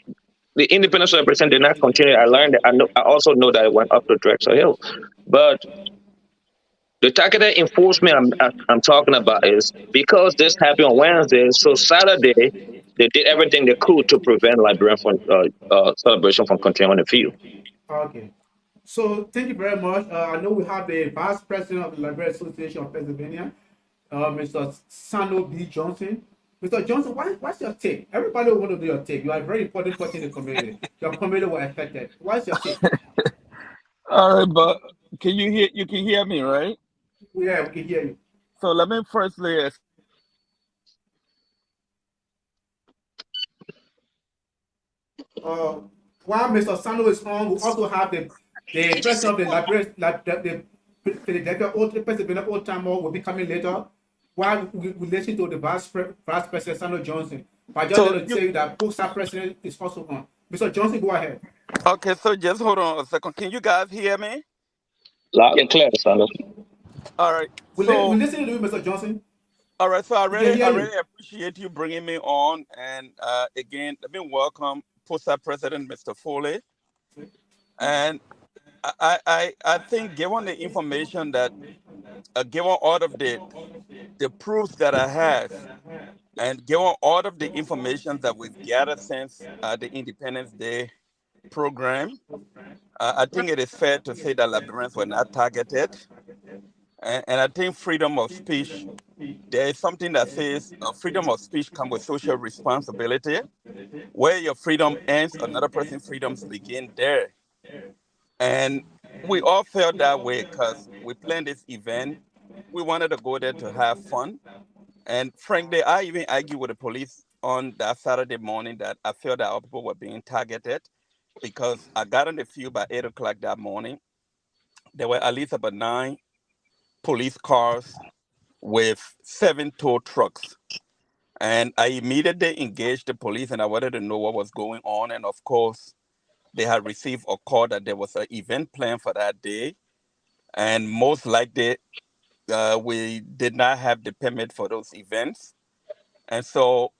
C: the independence celebration did not continue. I learned that. I also know that it went up to Drexel Hill. But the targeted enforcement I'm talking about is because this happened on Wednesday, so Saturday they did everything they could to prevent Liberian from celebration from continuing on the field.
A: Okay. So thank you very much. I know we have the Vice President of the Library Association of Pennsylvania, Mr. Sano B. Johnson. Mr. Johnson, what's your take? Everybody want to do your take. You are a very important person in the community. Your community was affected. What's your take?
D: All right, but can you hear? You can hear me, right?
A: Yeah, we can hear you.
D: So let me firstly
A: Uh, while Mr. Sano is on, we also have the president of the library, the Philadelphia Old Pennsylvania Old Timer will be coming later. While we listen to the Vice President Sano Johnson, but I just
D: So
A: want to tell you that post president is also on. Mr. Johnson, go ahead.
D: okay. So just hold on a second. Can you guys hear me?
C: Loud and clear, Sanders.
D: All right.
A: We
D: So
A: listen to you, Mr. Johnson.
D: all right. So I
A: We can
D: really,
A: hear
D: I
A: you.
D: really appreciate you bringing me on, and again, let me welcome Post President Mr. Foley. And I think given the information that, given all of the proofs that I have, and given all of the information that we've gathered since the Independence Day program, I think it is fair to say that Liberians were not targeted. And I think freedom of speech, there is something that says freedom of speech comes with social responsibility. Where your freedom ends, another person's freedoms begin there. And we all felt that way because we planned this event. We wanted to go there to have fun. And frankly, I even argued with the police on that Saturday morning that I felt that our people were being targeted because I got on the field by 8 o'clock that morning. There were at least about 9 police cars with 7 tow trucks. And I immediately engaged the police and I wanted to know what was going on. And of course, they had received a call that there was an event planned for that day. And most likely, we did not have the permit for those events. And so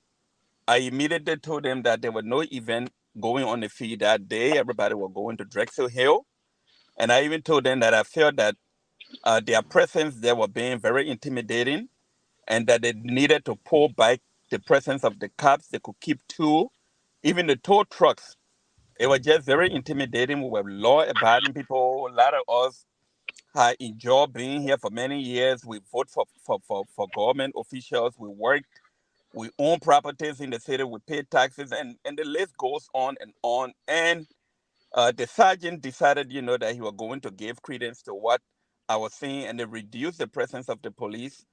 D: I immediately told them that there was no event going on the field that day. Everybody was going to Drexel Hill. And I even told them that I felt that their presence there was being very intimidating and that they needed to pull back the presence of the cops. They could keep 2. Even the tow trucks, it was just very intimidating. We were law-abiding people. A lot of us had enjoyed being here for many years. We vote for government officials. We worked. We own properties in the city. We pay taxes. And the list goes on and on. And the sergeant decided, that he was going to give credence to what I was saying, and they reduced the presence of the police.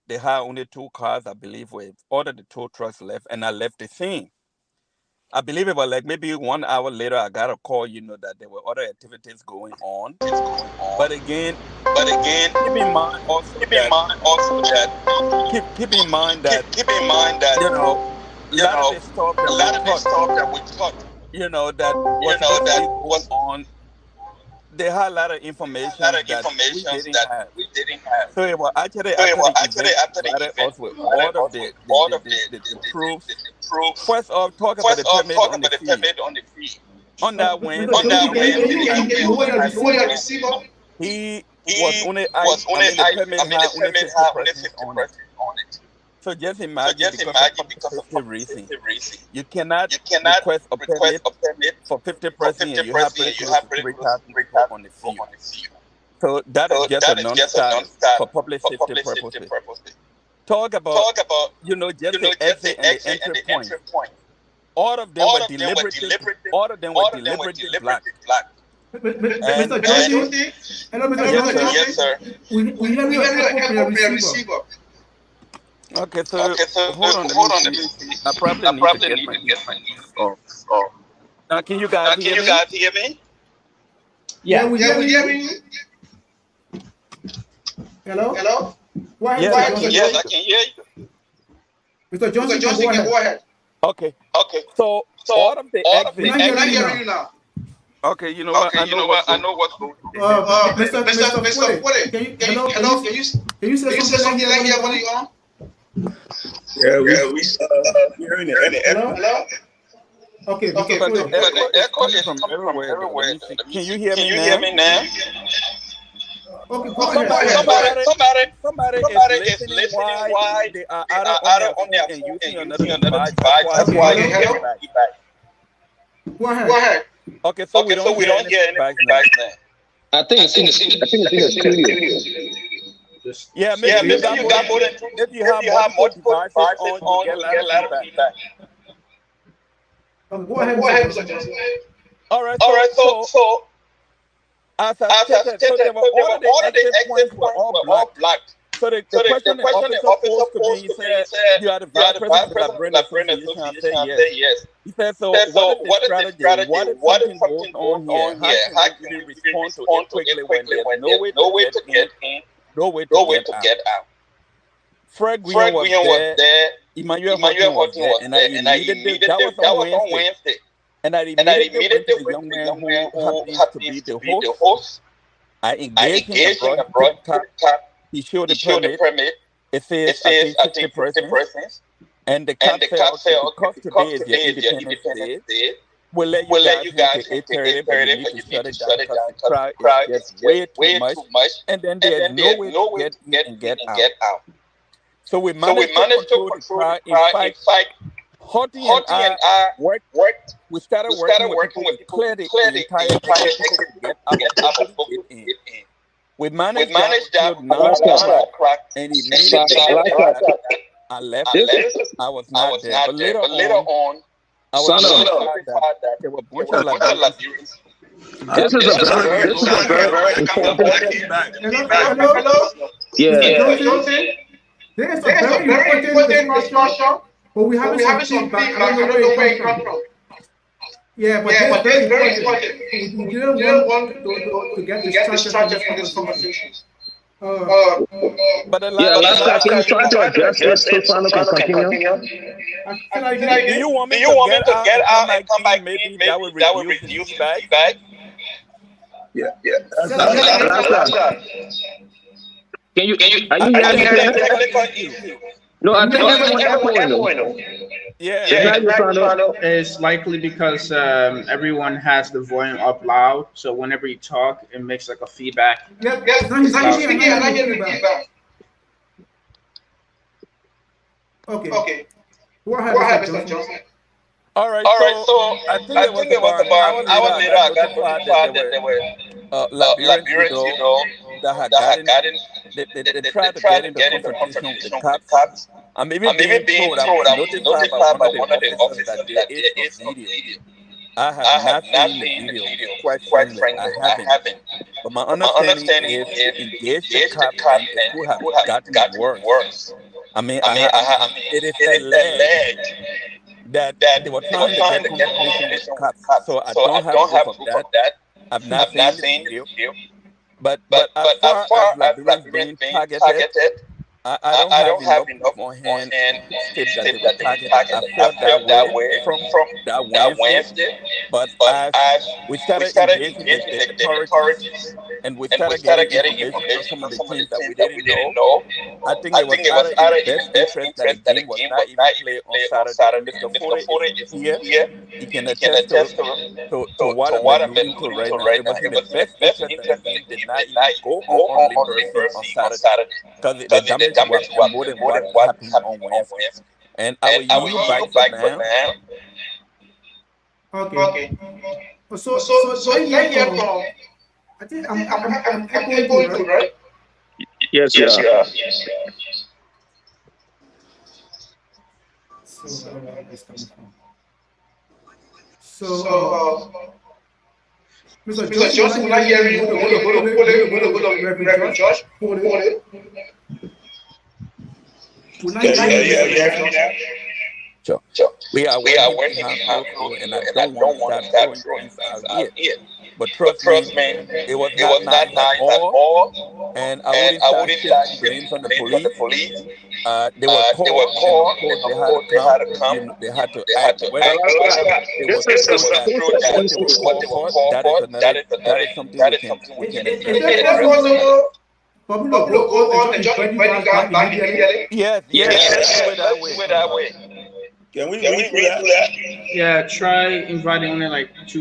D: They had only 2 cars, I believe, with all of the tow trucks left, and I left the scene. I believe it was like maybe 1 hour later, I got a call, that there were other activities going on. But again, keep in mind also that keep in mind that a lot of this stuff that we taught, that was supposed to be going on. They had a lot of information that we didn't have. So it was actually after the event, provided us with all of the proofs. First off, talk about the permit on the field. On that Wednesday, he was only, the permit had only 50% on it. So just imagine, because of safety reason, you cannot request a permit for 50% and you have pretty close to 3,000 people on the field. So that is just a non-starter for public safety purposes. Talk about, just the exit and the entry point. All of them were deliberately black.
A: Mr. Johnson, hello, Mr. Johnson.
C: Yes, sir.
A: We hear you a receiver.
D: Okay, so hold on. Let me see. I probably need to get my ears off. Now, can you guys hear me?
A: Yeah, we hear you. Hello?
D: Yes,
C: I can hear you.
A: Mr. Johnson, go ahead.
D: Okay. So all of the exits.
A: We're not hearing you now.
D: Okay, you know what? I know what's going on.
A: Mr. Foley, can you say something like that when you on?
D: Yeah, we hearing it.
A: Hello? Okay.
D: But the echo is coming from everywhere. Can you hear me now?
A: Okay, go
D: Somebody,
A: ahead.
D: somebody is listening while they are either on their phone and using another device. That's why
A: Okay,
D: you hear
A: hello?
D: feedback.
A: Go ahead.
D: Okay, so we don't hear any feedback now.
C: I think it's in the studio.
D: Yeah, maybe you got more than if you have multiple devices on, you get a lot of feedback.
A: Go ahead, Mr. Johnson.
D: All right, so as I stated, so there were all of the exit points were all blocked. So the question the officer posed to me, he said, "You are the vice president of the Liberian Association." I said, "Yes." He said, "So what is the strategy? What if something goes on here? How can we even respond to it quickly when there's no way to get in, no way to get out?" Fred Guion was there. Emmanuel Horton was there, and I immediately that was on Wednesday. And I immediately went to the young man who happens to be the host. I engaged him and brought the cap. He showed the permit. It says, I think, 50 persons. And the cap said, okay, because today is your Independence Day, we'll let you guys in to 8:30, but you need to shut it down because the crowd is just way too much. And then there's no way to get in and get out. So we managed to control the crowd. In fact, Horty and I worked. We started working with people to clear the entire exit to get out and get in. We managed that till 9 o'clock, and immediately I left. I was not there, but later on, I was notified that there were a bunch of Liberians.
B: This is a very important feedback.
A: Hello?
B: Yeah.
A: Johnson? There is a very important discussion, but we have some feedback. I don't know where it comes from. Yeah, but that's very important. We didn't want to get distracted from this conversation.
D: But
B: Last time, can you try to address this so Sano can continue?
D: Do you want me to get out and come back? Maybe that will reduce feedback.
B: Yeah. Last time. Are you hearing? No, I think everyone.
D: Yeah.
E: It's likely because everyone has the volume up loud, so whenever you talk, it makes like a feedback.
A: Yeah, he's speaking and I hear feedback. Okay. Go ahead, Mr. Johnson.
C: All right, so I think it was about an hour later I got notified that there were Liberians, that had gotten, they tried to get into confrontation with the cops. I'm even being told, I was notified by one of the officers that there is a video. I have not seen the video, quite frankly, I haven't. But my understanding is engage the cops and it could have gotten worse. It is alleged that they were trying to get confrontation with cops. So I don't have proof of that. I've not seen the video. But as far as Liberians being targeted, I don't have enough on hand to state that they were targeted. I felt that way from that Wednesday. But as we started engaging with the authorities and we started getting information on some of the things that we didn't know, I think it was either in the best interest that the game was not even played on Saturday. Mr. Fore is here. He can attest to what I'm alluding to right now. It was in the best interest that the game did not even go on Liberty on Saturday. Because the damage was more than what happened on Wednesday. And I will yield back for now.
A: Okay. So I hear from. I think I'm echoing you, right?
B: Yes, you are.
A: So I don't know where this coming from. So Mr. Johnson, when I hear you, Reverend Josh, hold it.
C: Sure. We are working hard, and I don't want to start throwing things out here. But trust me, it was not nice at all. And I wouldn't start blames on the police. They were called. They had to come. They had to act. Whether it was true that they were called for, that is something we can address.
A: Pablo, go on and join back immediately.
D: Yes, that way.
E: Yeah, try inviting only like 2